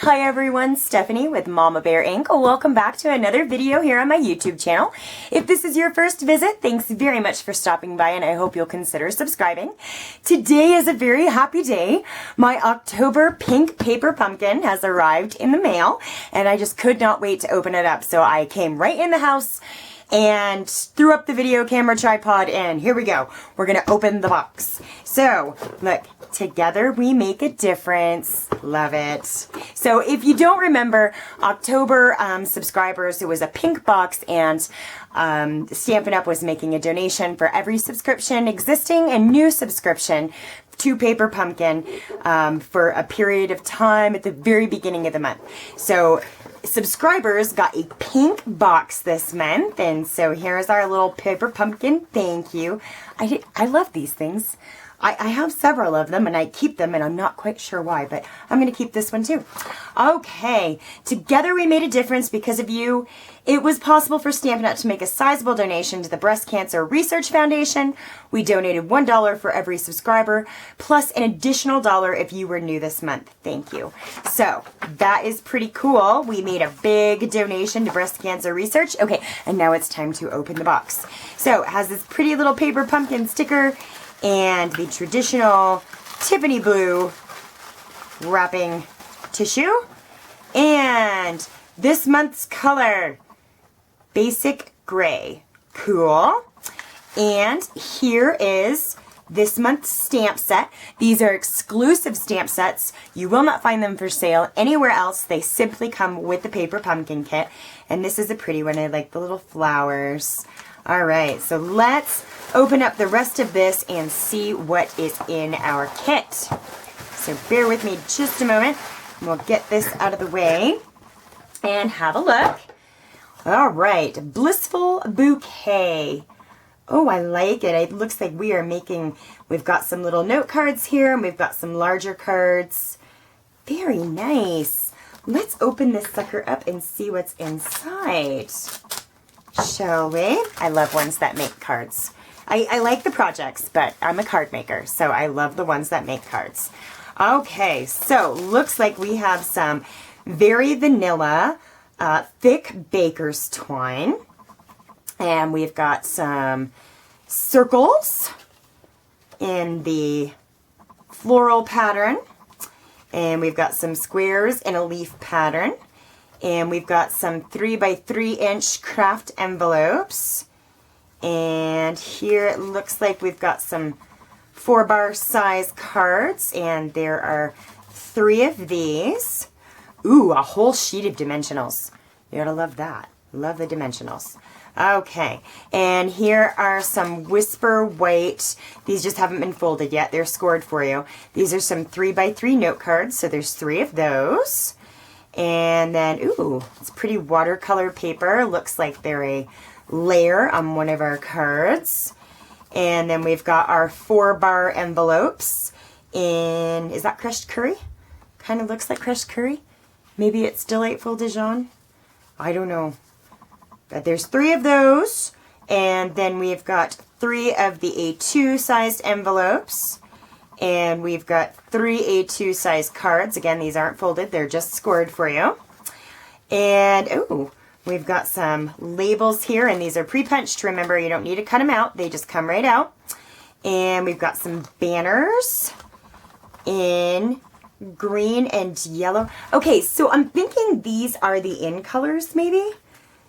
Hi everyone, Stephanie with Mama Bear Inc. Welcome back to another video here on my YouTube channel. If this is your first visit, thanks very much for stopping by and I hope you'll consider subscribing. Today is a very happy day. My October pink paper pumpkin has arrived in the mail and I just could not wait to open it up. So I came right in the house and threw up the video camera tripod and here we go. We're gonna open the box. So look, together we make a difference. Love it. So if you don't remember, October subscribers, it was a pink box and Stampin' Up! Was making a donation for every subscription, existing and new subscription, to Paper Pumpkin for a period of time at the very beginning of the month. So subscribers got a pink box this month, and so here's our little Paper Pumpkin. Thank you. I love these things. I have several of them and I keep them and I'm not quite sure why, but I'm going to keep this one too. Okay, together we made a difference because of you. It was possible for Stampin' Up! To make a sizable donation to the Breast Cancer Research Foundation. We donated $1 for every subscriber, plus an additional $1 if you were new this month. Thank you. So that is pretty cool. We made a big donation to breast cancer research. Okay, and now it's time to open the box. So it has this pretty little Paper Pumpkin sticker and the traditional Tiffany blue wrapping tissue. And this month's color, basic gray. Cool. And here is this month's stamp set. These are exclusive stamp sets. You will not find them for sale anywhere else. They simply come with the Paper Pumpkin kit. And this is a pretty one. I like the little flowers. All right, so let's open up the rest of this and see what is in our kit. So bear with me just a moment and we'll get this out of the way and have a look. All right, Blissful Bouquet. Oh, I like it. It looks like we've got some little note cards here and we've got some larger cards. Very nice. Let's open this sucker up and see what's inside. Shall we? I love ones that make cards. I like the projects, but I'm a card maker, so I love the ones that make cards. Okay, so looks like we have some very vanilla thick baker's twine. And we've got some circles in the floral pattern. And we've got some squares in a leaf pattern. And we've got some 3x3 inch craft envelopes. And here it looks like we've got some 4-bar size cards. And there are 3 of these. Ooh, a whole sheet of dimensionals. You gotta love that. Love the dimensionals. Okay, and here are some Whisper White. These just haven't been folded yet. They're scored for you. These are some 3x3 note cards. So there's 3 of those. And then, ooh, it's pretty watercolor paper. Looks like they're a layer on one of our cards. And then we've got our 4-bar envelopes in, is that crushed curry? Kind of looks like crushed curry. Maybe it's Delightful Dijon. I don't know. But there's 3 of those. And then we've got 3 of the A2 sized envelopes. And we've got 3 A2 size cards. Again, these aren't folded. They're just scored for you. And, ooh, we've got some labels here. And these are pre-punched. Remember, you don't need to cut them out. They just come right out. And we've got some banners in green and yellow. Okay, so I'm thinking these are the in colors, maybe?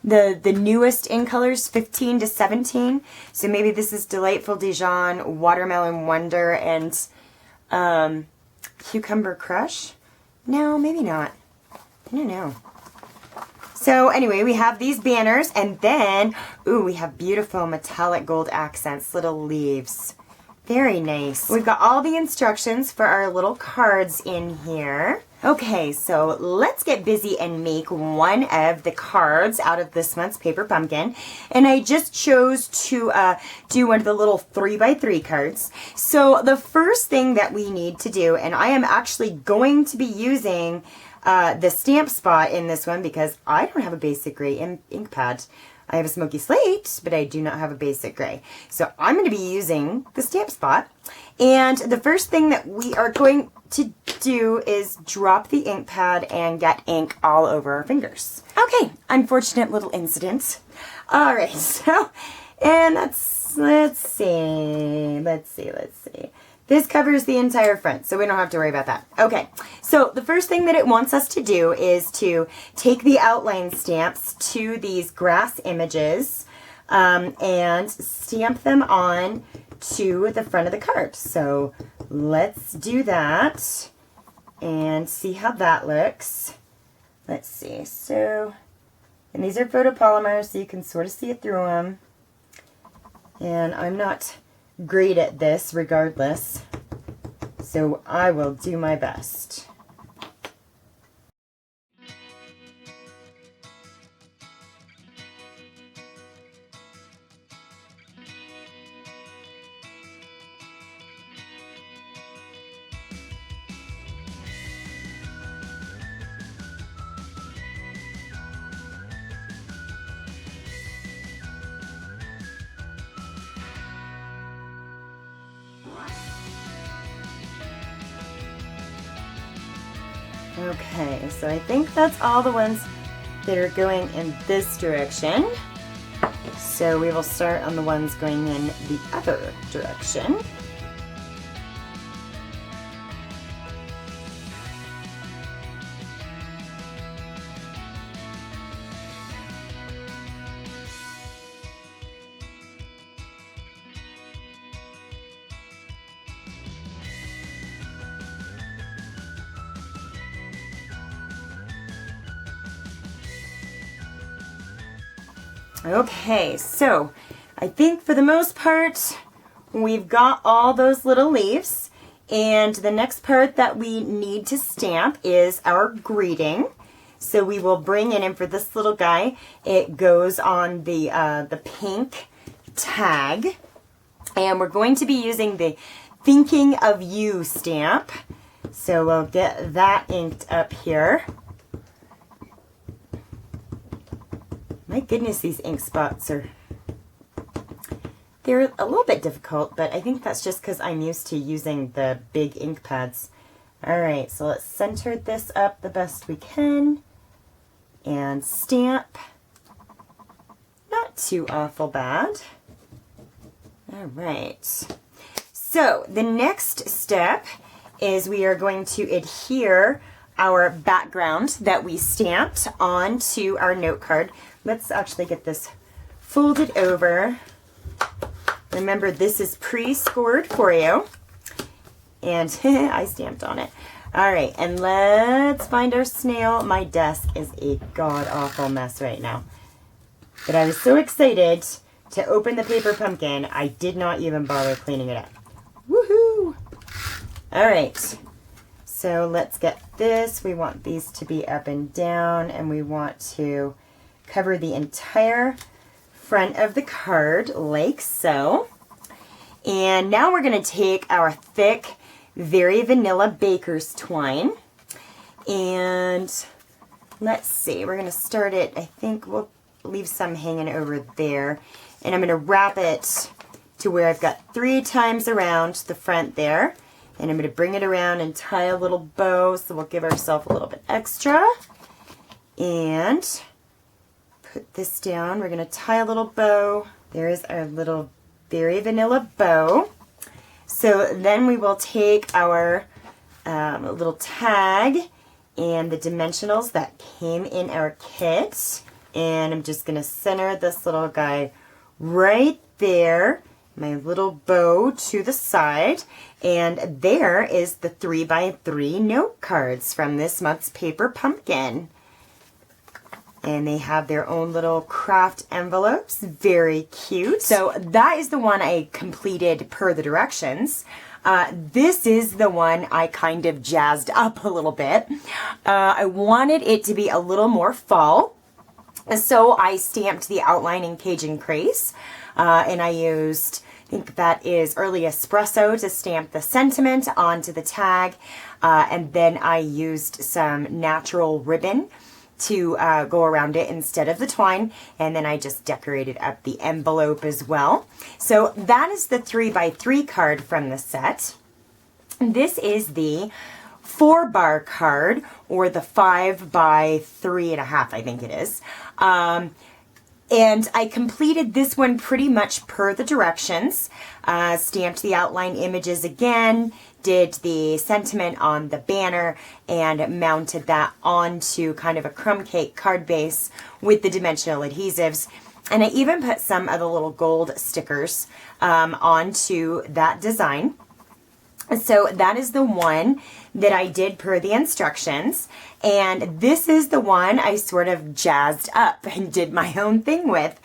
The newest in colors, 15 to 17. So maybe this is Delightful Dijon, Watermelon Wonder, and Cucumber Crush? No, maybe not. I don't know. So anyway, we have these banners, and then, ooh, we have beautiful metallic gold accents, little leaves. Very nice. We've got all the instructions for our little cards in here. Okay, so let's get busy and make one of the cards out of this month's Paper Pumpkin. And I just chose to do one of the little 3x3 cards. So the first thing that we need to do, and I am actually going to be using the stamp spot in this one because I don't have a basic gray ink pad. I have a smoky slate, but I do not have a basic gray. So I'm going to be using the stamp spot. And the first thing that we are going to do is drop the ink pad and get ink all over our fingers. Okay, unfortunate little incident. All right, so, and let's see. This covers the entire front, so we don't have to worry about that. Okay, so the first thing that it wants us to do is to take the outline stamps to these grass images and stamp them on to the front of the card. So let's do that and see how that looks. Let's see. So, and these are photopolymers, so you can sort of see it through them. And I'm not great at this regardless, so I will do my best. Okay, so I think that's all the ones that are going in this direction. So we will start on the ones going in the other direction. Okay, so I think for the most part we've got all those little leaves, and the next part that we need to stamp is our greeting. So we will bring in, and for this little guy, it goes on the pink tag, and we're going to be using the Thinking of You stamp. So we'll get that inked up here. My goodness, these ink spots they're a little bit difficult, but I think that's just because I'm used to using the big ink pads. Alright, so let's center this up the best we can and stamp. Not too awful bad. Alright, so the next step is we are going to adhere our background that we stamped onto our note card. Let's actually get this folded over. Remember, this is pre-scored for you. And I stamped on it. All right, and let's find our snail. My desk is a god-awful mess right now. But I was so excited to open the paper pumpkin, I did not even bother cleaning it up. Woohoo! All right. So let's get this. We want these to be up and down, and we want to cover the entire front of the card like so. And now we're going to take our thick, very vanilla baker's twine, and let's see, we're going to start it, I think we'll leave some hanging over there, and I'm going to wrap it to where I've got 3 times around the front there. And I'm going to bring it around and tie a little bow, so we'll give ourselves a little bit extra. And put this down. We're going to tie a little bow. There is our little very vanilla bow. So then we will take our little tag and the dimensionals that came in our kit. And I'm just going to center this little guy right there. My little bow to the side, and there is the 3x3 note cards from this month's paper pumpkin. And they have their own little craft envelopes, very cute. So that is the one I completed per the directions. This is the one I kind of jazzed up a little bit. I wanted it to be a little more fall, so I stamped the outlining page and crease, and I used, I think that is Early Espresso, to stamp the sentiment onto the tag, and then I used some natural ribbon to go around it instead of the twine, and then I just decorated up the envelope as well. So that is the 3x3 card from the set. This is the 4-bar card, or the 5 by 3.5, I think it is. And I completed this one pretty much per the directions. Stamped the outline images again, did the sentiment on the banner, and mounted that onto kind of a crumb cake card base with the dimensional adhesives. And I even put some of the little gold stickers onto that design. So that is the one that I did per the instructions. And this is the one I sort of jazzed up and did my own thing with.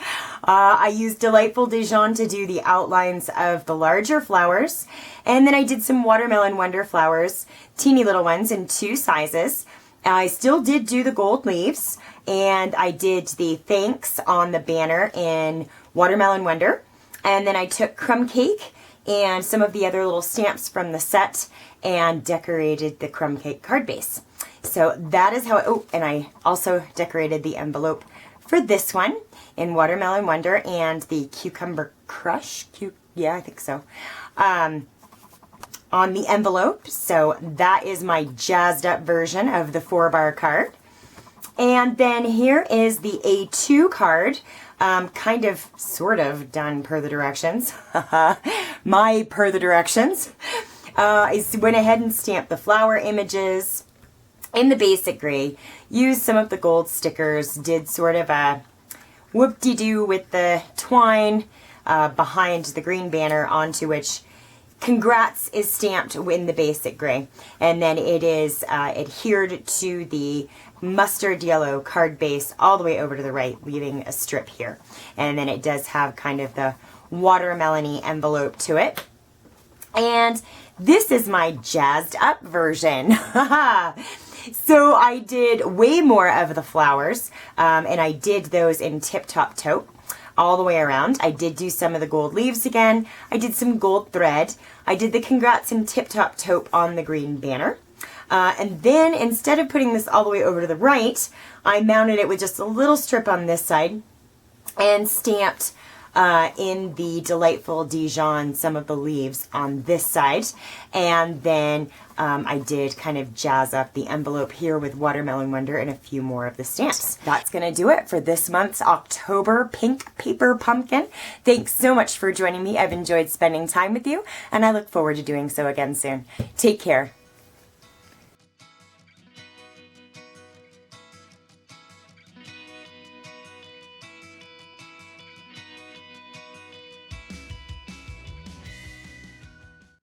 I used Delightful Dijon to do the outlines of the larger flowers. And then I did some Watermelon Wonder flowers, teeny little ones in 2 sizes. I still did do the gold leaves. And I did the thanks on the banner in Watermelon Wonder. And then I took crumb cake and some of the other little stamps from the set and decorated the crumb cake card base. So that is how and I also decorated the envelope for this one in Watermelon Wonder and the Cucumber Crush. Yeah, I think so. On the envelope. So that is my jazzed up version of the 4-bar card. And then here is the A2 card, kind of, sort of done per the directions. My per the directions. I went ahead and stamped the flower images in the basic gray, used some of the gold stickers, did sort of a whoop-de-doo with the twine behind the green banner, onto which Congrats is stamped in the basic gray. And then it is adhered to the mustard yellow card base all the way over to the right, leaving a strip here. And then it does have kind of the watermelon-y envelope to it. And this is my jazzed up version. So I did way more of the flowers, and I did those in Tip Top Taupe all the way around. I did do some of the gold leaves again. I did some gold thread. I did the Congrats in Tip Top Taupe on the green banner. And then instead of putting this all the way over to the right, I mounted it with just a little strip on this side and stamped in the Delightful Dijon some of the leaves on this side. And then I did kind of jazz up the envelope here with Watermelon Wonder and a few more of the stamps. That's going to do it for this month's October Pink Paper Pumpkin. Thanks so much for joining me. I've enjoyed spending time with you, and I look forward to doing so again soon. Take care.